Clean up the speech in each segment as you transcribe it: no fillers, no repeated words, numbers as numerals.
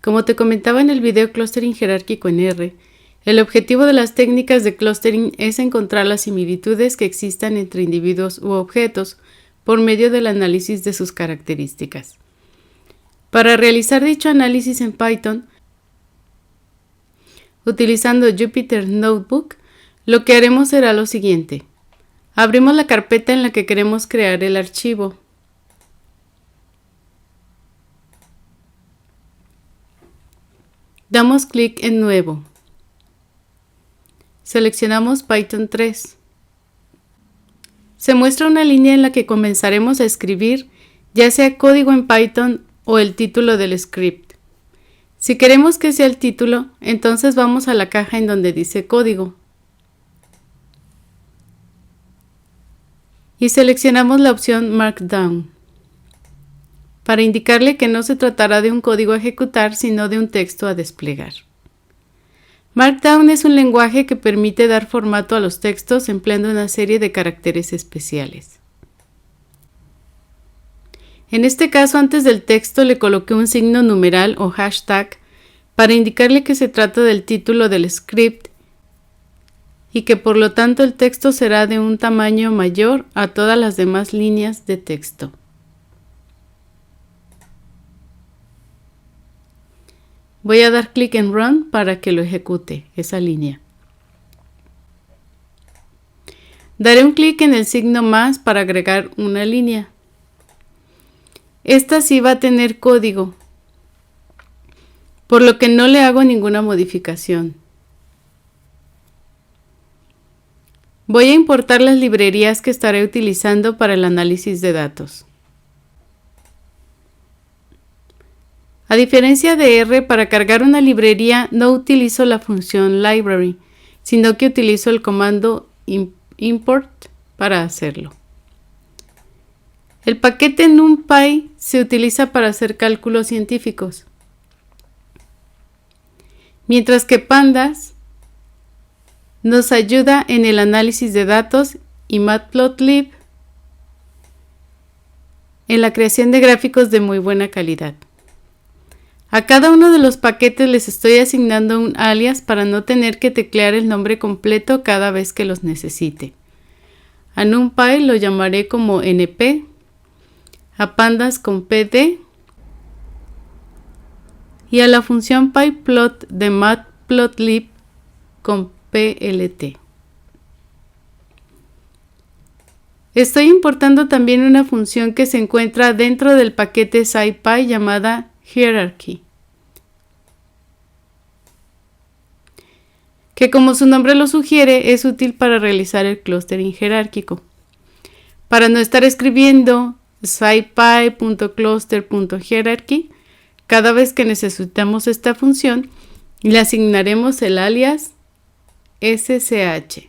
Como te comentaba en el video Clustering jerárquico en R, el objetivo de las técnicas de clustering es encontrar las similitudes que existan entre individuos u objetos por medio del análisis de sus características. Para realizar dicho análisis en Python, utilizando Jupyter Notebook, lo que haremos será lo siguiente. Abrimos la carpeta en la que queremos crear el archivo. Damos clic en Nuevo. Seleccionamos Python 3. Se muestra una línea en la que comenzaremos a escribir ya sea código en Python o el título del script. Si queremos que sea el título, entonces vamos a la caja en donde dice código y seleccionamos la opción Markdown para indicarle que no se tratará de un código a ejecutar, sino de un texto a desplegar. Markdown es un lenguaje que permite dar formato a los textos empleando una serie de caracteres especiales. En este caso, antes del texto le coloqué un signo numeral o hashtag para indicarle que se trata del título del script y que por lo tanto el texto será de un tamaño mayor a todas las demás líneas de texto. Voy a dar clic en Run para que lo ejecute, esa línea. Daré un clic en el signo más para agregar una línea. Esta sí va a tener código, por lo que no le hago ninguna modificación. Voy a importar las librerías que estaré utilizando para el análisis de datos. A diferencia de R, para cargar una librería no utilizo la función library, sino que utilizo el comando import para hacerlo. El paquete NumPy se utiliza para hacer cálculos científicos, mientras que Pandas nos ayuda en el análisis de datos y Matplotlib en la creación de gráficos de muy buena calidad. A cada uno de los paquetes les estoy asignando un alias para no tener que teclear el nombre completo cada vez que los necesite. A NumPy lo llamaré como NP, a Pandas con PD y a la función pyplot de Matplotlib con PLT. Estoy importando también una función que se encuentra dentro del paquete SciPy llamada Hierarchy, que como su nombre lo sugiere es útil para realizar el clustering jerárquico. Para no estar escribiendo scipy.cluster.hierarchy cada vez que necesitamos esta función, le asignaremos el alias ssh.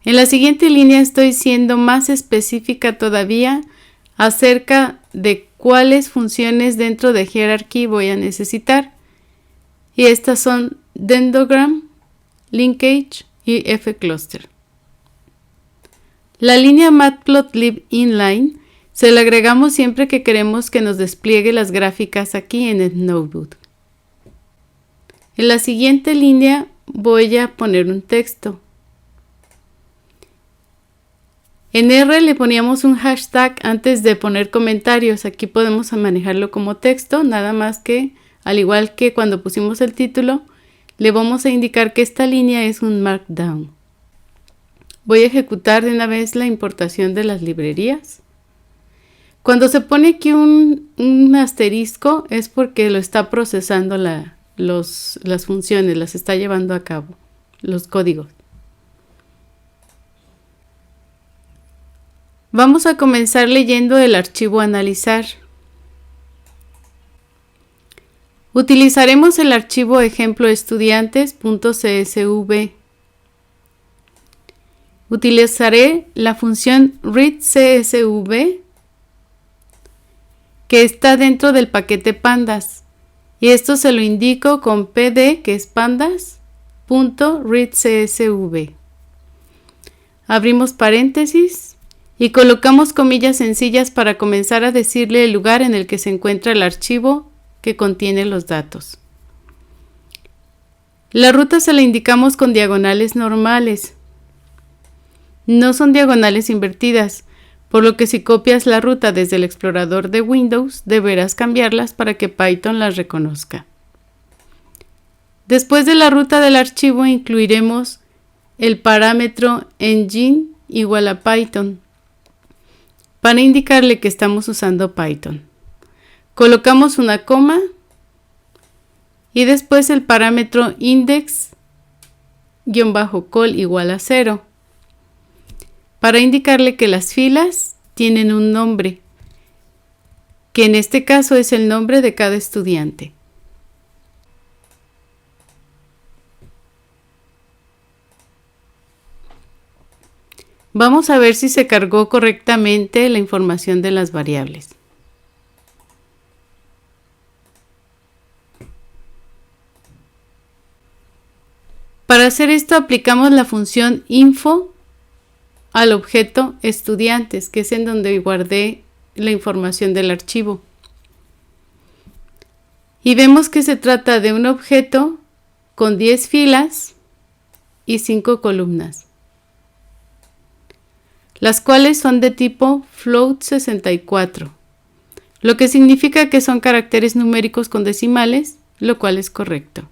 En la siguiente línea estoy siendo más específica todavía acerca de cuáles funciones dentro de Hierarchy voy a necesitar, y estas son Dendrogram, Linkage y fcluster. La línea Matplotlib inline se la agregamos siempre que queremos que nos despliegue las gráficas aquí en el notebook. En la siguiente línea voy a poner un texto. En R le poníamos un hashtag antes de poner comentarios. Aquí podemos manejarlo como texto, nada más que, al igual que cuando pusimos el título, le vamos a indicar que esta línea es un markdown. Voy a ejecutar de una vez la importación de las librerías. Cuando se pone aquí un asterisco es porque lo está procesando las funciones, las está llevando a cabo, los códigos. Vamos a comenzar leyendo el archivo a analizar. Utilizaremos el archivo ejemplo estudiantes.csv. Utilizaré la función readCSV que está dentro del paquete pandas, y esto se lo indico con pd, que es pandas.readCSV. Abrimos paréntesis y colocamos comillas sencillas para comenzar a decirle el lugar en el que se encuentra el archivo que contiene los datos. La ruta se la indicamos con diagonales normales. No son diagonales invertidas, por lo que si copias la ruta desde el explorador de Windows, deberás cambiarlas para que Python las reconozca. Después de la ruta del archivo incluiremos el parámetro engine igual a Python para indicarle que estamos usando Python. Colocamos una coma y después el parámetro index-call igual a 0 para indicarle que las filas tienen un nombre, que en este caso es el nombre de cada estudiante. Vamos a ver si se cargó correctamente la información de las variables. Para hacer esto aplicamos la función info al objeto estudiantes, que es en donde guardé la información del archivo. Y vemos que se trata de un objeto con 10 filas y 5 columnas, las cuales son de tipo float 64, lo que significa que son caracteres numéricos con decimales, lo cual es correcto.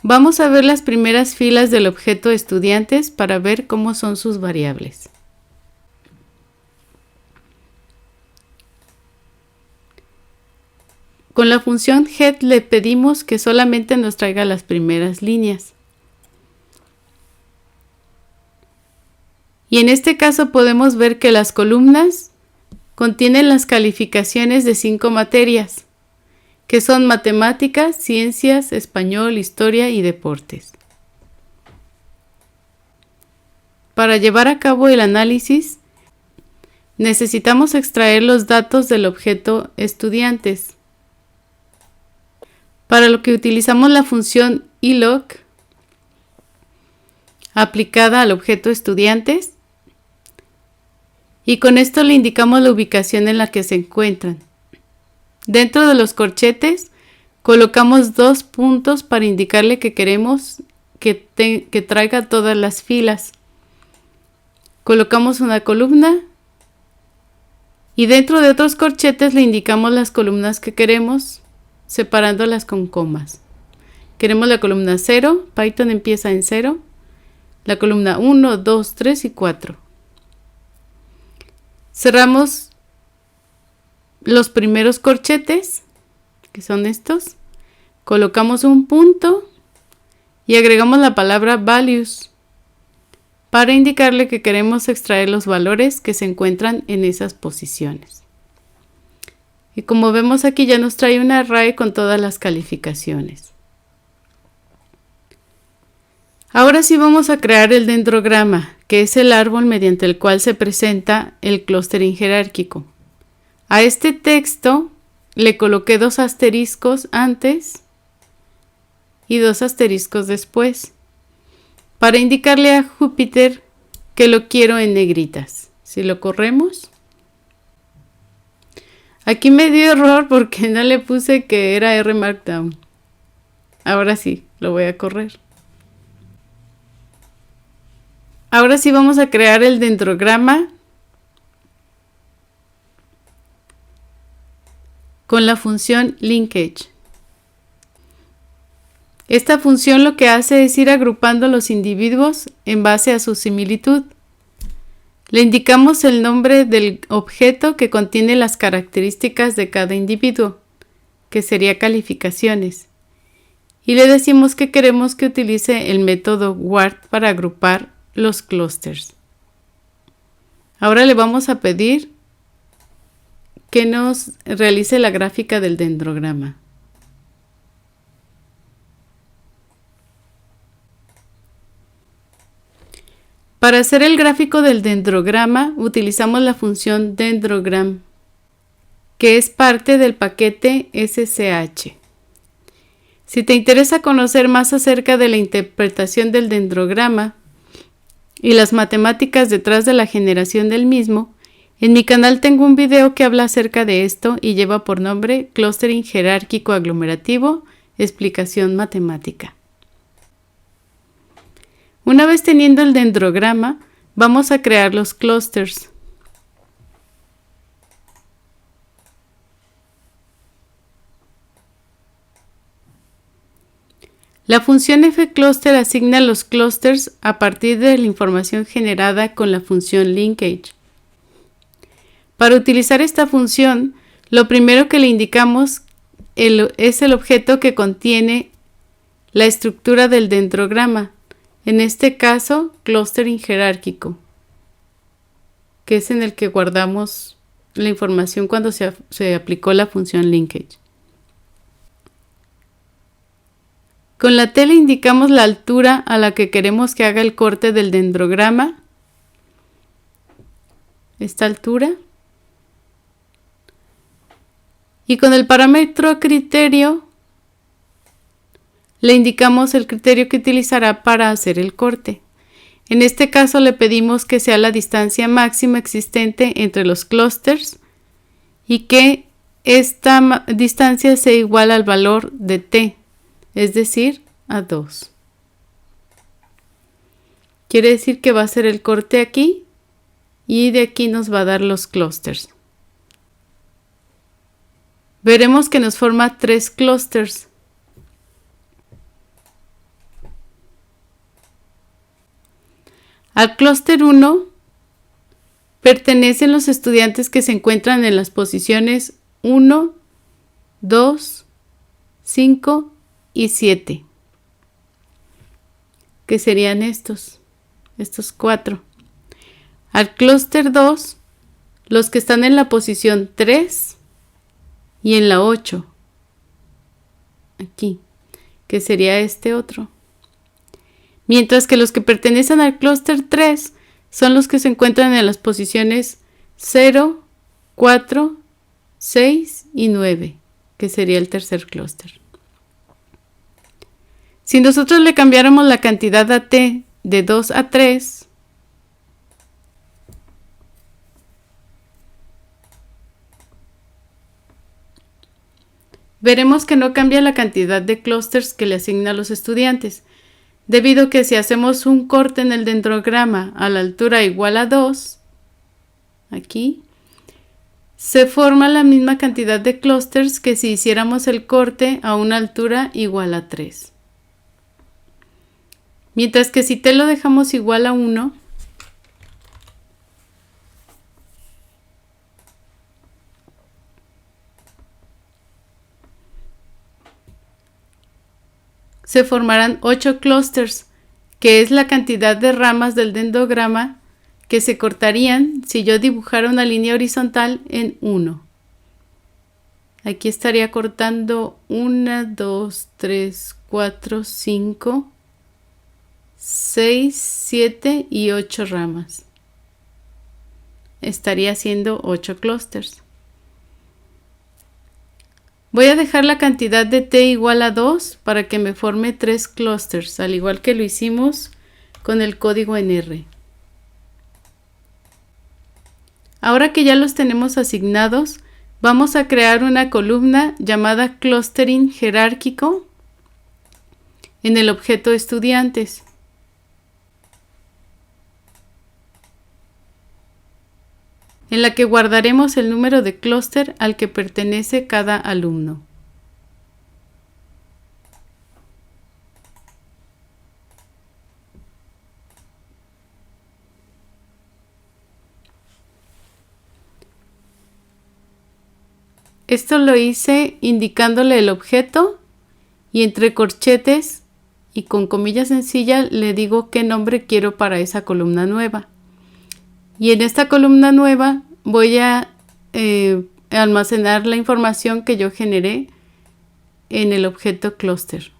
Vamos a ver las primeras filas del objeto estudiantes para ver cómo son sus variables. Con la función head le pedimos que solamente nos traiga las primeras líneas. Y en este caso podemos ver que las columnas contienen las calificaciones de 5 materias, que son matemáticas, ciencias, español, historia y deportes. Para llevar a cabo el análisis, necesitamos extraer los datos del objeto estudiantes, para lo que utilizamos la función elog aplicada al objeto estudiantes, y con esto le indicamos la ubicación en la que se encuentran. Dentro de los corchetes colocamos 2 puntos para indicarle que queremos que traiga todas las filas. Colocamos una columna y dentro de otros corchetes le indicamos las columnas que queremos, separándolas con comas. Queremos la columna 0, Python empieza en 0, la columna 1, 2, 3 y 4. Cerramos los primeros corchetes, que son estos, colocamos un punto y agregamos la palabra values para indicarle que queremos extraer los valores que se encuentran en esas posiciones. Y como vemos aquí ya nos trae un array con todas las calificaciones. Ahora sí vamos a crear el dendrograma, que es el árbol mediante el cual se presenta el clustering jerárquico. A este texto le coloqué 2 asteriscos antes y 2 asteriscos después, para indicarle a Júpiter que lo quiero en negritas. Si lo corremos, aquí me dio error porque no le puse que era R Markdown. Ahora sí, lo voy a correr. Ahora sí vamos a crear el dendrograma con la función linkage. Esta función lo que hace es ir agrupando los individuos en base a su similitud. Le indicamos el nombre del objeto que contiene las características de cada individuo, que sería calificaciones. Y le decimos que queremos que utilice el método ward para agrupar los clusters. Ahora le vamos a pedir que nos realice la gráfica del dendrograma. Para hacer el gráfico del dendrograma utilizamos la función dendrogram, que es parte del paquete SSH. Si te interesa conocer más acerca de la interpretación del dendrograma y las matemáticas detrás de la generación del mismo, En mi canal tengo un video que habla acerca de esto y lleva por nombre Clustering Jerárquico Aglomerativo, explicación matemática. Una vez teniendo el dendrograma, vamos a crear los clusters. La función fcluster asigna los clusters a partir de la información generada con la función linkage. Para utilizar esta función, lo primero que le indicamos es el objeto que contiene la estructura del dendrograma, en este caso clustering jerárquico, que es en el que guardamos la información cuando se aplicó la función linkage. Con la T le indicamos la altura a la que queremos que haga el corte del dendrograma, esta altura. Y con el parámetro criterio le indicamos el criterio que utilizará para hacer el corte. En este caso le pedimos que sea la distancia máxima existente entre los clusters y que esta distancia sea igual al valor de t, es decir, a 2. Quiere decir que va a ser el corte aquí y de aquí nos va a dar los clusters. Veremos que nos forma 3 clusters. Al clúster 1 pertenecen los estudiantes que se encuentran en las posiciones 1, 2, 5 y 7, que serían estos 4. Al clúster 2, los que están en la posición 3 y en la 8, aquí, que sería este otro. Mientras que los que pertenecen al clúster 3 son los que se encuentran en las posiciones 0, 4, 6 y 9, que sería el tercer clúster. Si nosotros le cambiáramos la cantidad a t de 2 a 3, veremos que no cambia la cantidad de clusters que le asigna a los estudiantes, debido a que si hacemos un corte en el dendrograma a la altura igual a 2, aquí, se forma la misma cantidad de clusters que si hiciéramos el corte a una altura igual a 3. Mientras que si t lo dejamos igual a 1, se formarán 8 clusters, que es la cantidad de ramas del dendrograma que se cortarían si yo dibujara una línea horizontal en 1. Aquí estaría cortando 1, 2, 3, 4, 5, 6, 7 y 8 ramas. Estaría haciendo 8 clusters. Voy a dejar la cantidad de t igual a 2 para que me forme 3 clusters, al igual que lo hicimos con el código en R. Ahora que ya los tenemos asignados, vamos a crear una columna llamada clustering jerárquico en el objeto estudiantes. En la que guardaremos el número de clúster al que pertenece cada alumno. Esto lo hice indicándole el objeto y entre corchetes y con comillas sencillas le digo qué nombre quiero para esa columna nueva. Y en esta columna nueva voy a almacenar la información que yo generé en el objeto cluster.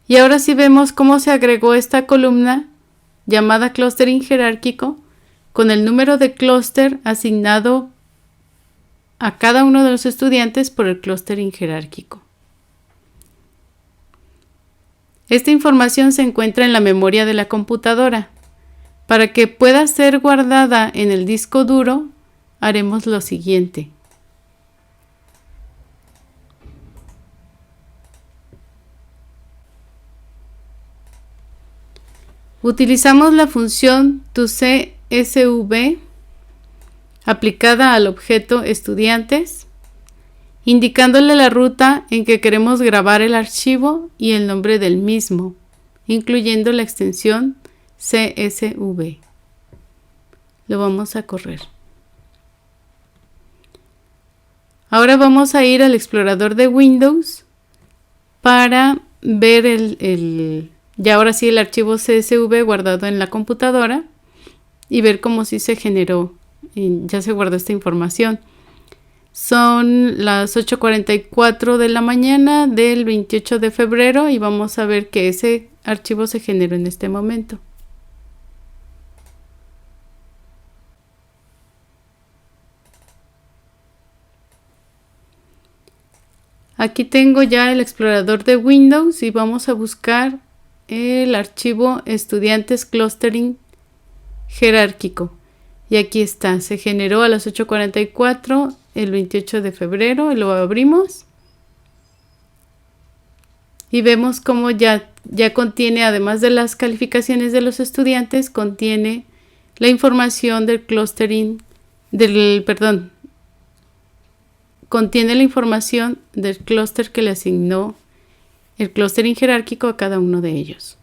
Y ahora sí vemos cómo se agregó esta columna llamada clustering jerárquico con el número de clúster asignado a cada uno de los estudiantes por el clustering jerárquico. Esta información se encuentra en la memoria de la computadora. Para que pueda ser guardada en el disco duro, haremos lo siguiente. Utilizamos la función toCSV aplicada al objeto estudiantes, indicándole la ruta en que queremos grabar el archivo y el nombre del mismo, incluyendo la extensión CSV. Lo vamos a correr. Ahora vamos a ir al explorador de Windows para ver ya ahora sí el archivo CSV guardado en la computadora y ver cómo sí se generó, ya se guardó esta información. Son las 8:44 de la mañana del 28 de febrero y vamos a ver que ese archivo se generó en este momento. Aquí tengo ya el explorador de Windows y vamos a buscar el archivo estudiantes clustering jerárquico. Y aquí está, se generó a las 8:44 el 28 de febrero y lo abrimos. Y vemos cómo ya contiene, además de las calificaciones de los estudiantes, contiene la información del clustering, contiene la información del clúster que le asignó el clustering jerárquico a cada uno de ellos.